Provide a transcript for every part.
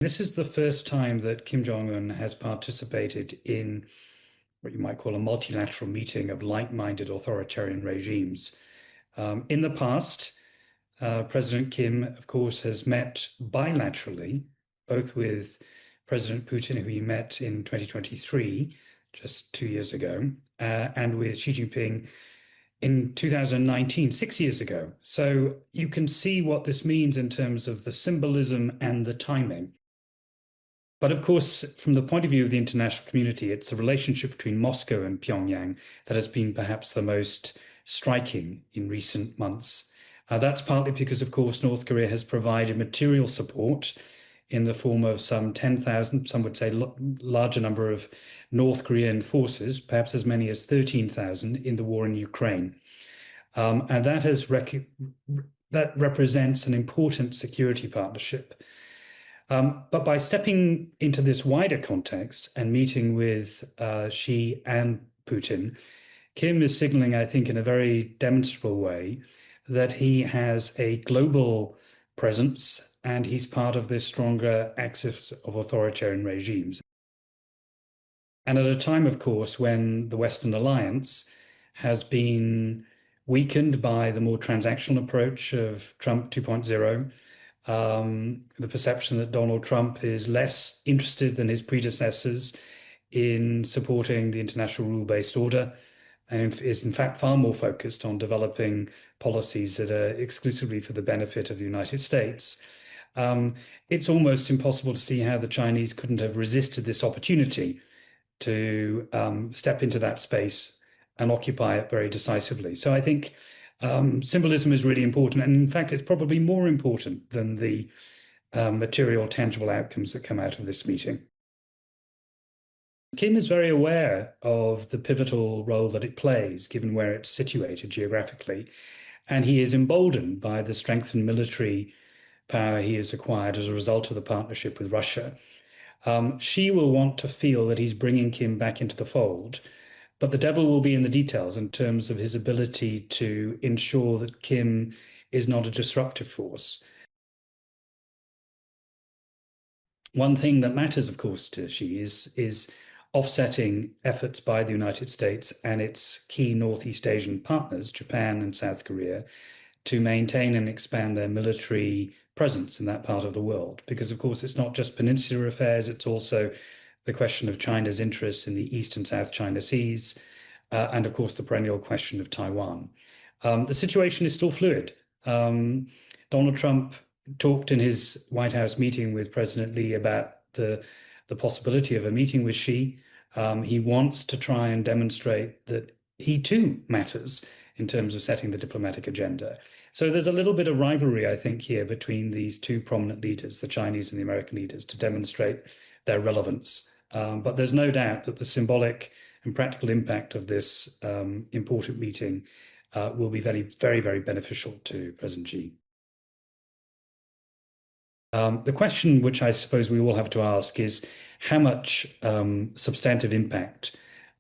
This is the first time that Kim Jong-un has participated in what you might call a multilateral meeting of like-minded authoritarian regimes. In the past, President Kim, of course, has met bilaterally, both with President Putin, who he met in 2023, just 2 years ago, and with Xi Jinping in 2019, 6 years ago. So you can see what this means in terms of the symbolism and the timing. But of course, from the point of view of the international community, it's the relationship between Moscow and Pyongyang that has been perhaps the most striking in recent months. That's partly because, of course, North Korea has provided material support in the form of some 10,000, some would say larger number of North Korean forces, perhaps as many as 13,000 in the war in Ukraine. And that represents an important security partnership. But by stepping into this wider context and meeting with Xi and Putin, Kim is signaling, I think, in a very demonstrable way that he has a global presence and he's part of this stronger axis of authoritarian regimes. And at a time, of course, when the Western alliance has been weakened by the more transactional approach of Trump 2.0, the perception that Donald Trump is less interested than his predecessors in supporting the international rule-based order and is in fact far more focused on developing policies that are exclusively for the benefit of the United States. It's almost impossible to see how the Chinese couldn't have resisted this opportunity to step into that space and occupy it very decisively. So I think symbolism is really important. And in fact, it's probably more important than the material, tangible outcomes that come out of this meeting. Kim is very aware of the pivotal role that it plays, given where it's situated geographically. And he is emboldened by the strengthened military power he has acquired as a result of the partnership with Russia. Xi will want to feel that he's bringing Kim back into the fold, but the devil will be in the details in terms of his ability to ensure that Kim is not a disruptive force. One thing that matters, of course, to Xi is offsetting efforts by the United States and its key Northeast Asian partners, Japan and South Korea, to maintain and expand their military presence in that part of the world. Because, of course, it's not just peninsular affairs, it's also the question of China's interests in the East and South China Seas, and of course, the perennial question of Taiwan. The situation is still fluid. Donald Trump talked in his White House meeting with President Lee about the possibility of a meeting with Xi. He wants to try and demonstrate that he too matters in terms of setting the diplomatic agenda. So there's a little bit of rivalry, I think, here between these two prominent leaders, the Chinese and the American leaders, to demonstrate their relevance. But there's no doubt that the symbolic and practical impact of this important meeting will be very, very, very beneficial to President Xi. The question which I suppose we all have to ask is how much substantive impact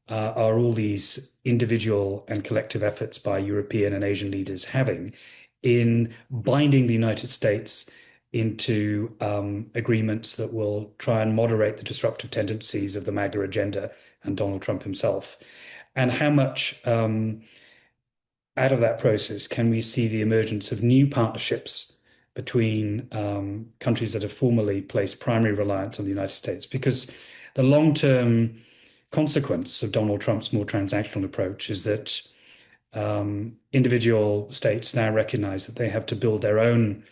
are all these individual and collective efforts by European and Asian leaders having in binding the United States into agreements that will try and moderate the disruptive tendencies of the MAGA agenda and Donald Trump himself? And how much out of that process can we see the emergence of new partnerships between countries that have formerly placed primary reliance on the United States? Because the long-term consequence of Donald Trump's more transactional approach is that individual states now recognize that they have to build their own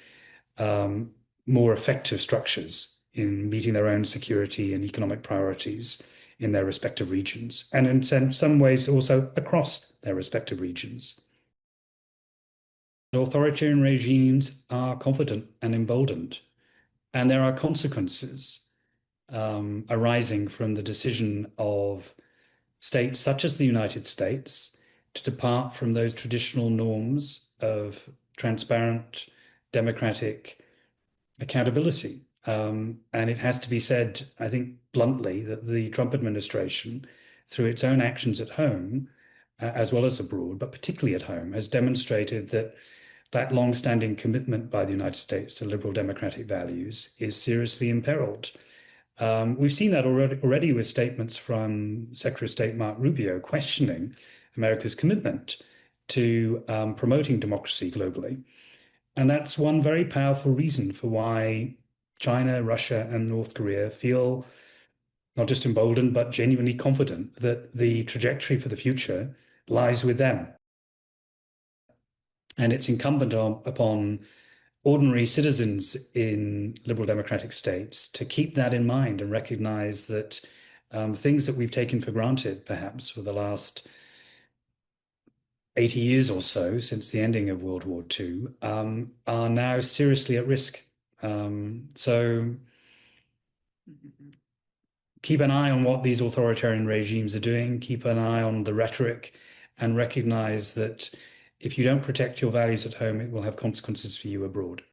more effective structures in meeting their own security and economic priorities in their respective regions, and in some ways also across their respective regions. Authoritarian regimes are confident and emboldened, and there are consequences arising from the decision of states such as the United States to depart from those traditional norms of transparent, democratic accountability. And it has to be said, I think bluntly, that the Trump administration, through its own actions at home, as well as abroad, but particularly at home, has demonstrated that that long-standing commitment by the United States to liberal democratic values is seriously imperiled. We've seen that already with statements from Secretary of State Mark Rubio questioning America's commitment to promoting democracy globally. And that's one very powerful reason for why China, Russia, and North Korea feel not just emboldened, but genuinely confident that the trajectory for the future lies with them. And it's incumbent upon ordinary citizens in liberal democratic states to keep that in mind and recognize that things that we've taken for granted, perhaps for the last 80 years or so since the ending of World War II, are now seriously at risk. So keep an eye on what these authoritarian regimes are doing, keep an eye on the rhetoric, and recognize that if you don't protect your values at home, it will have consequences for you abroad.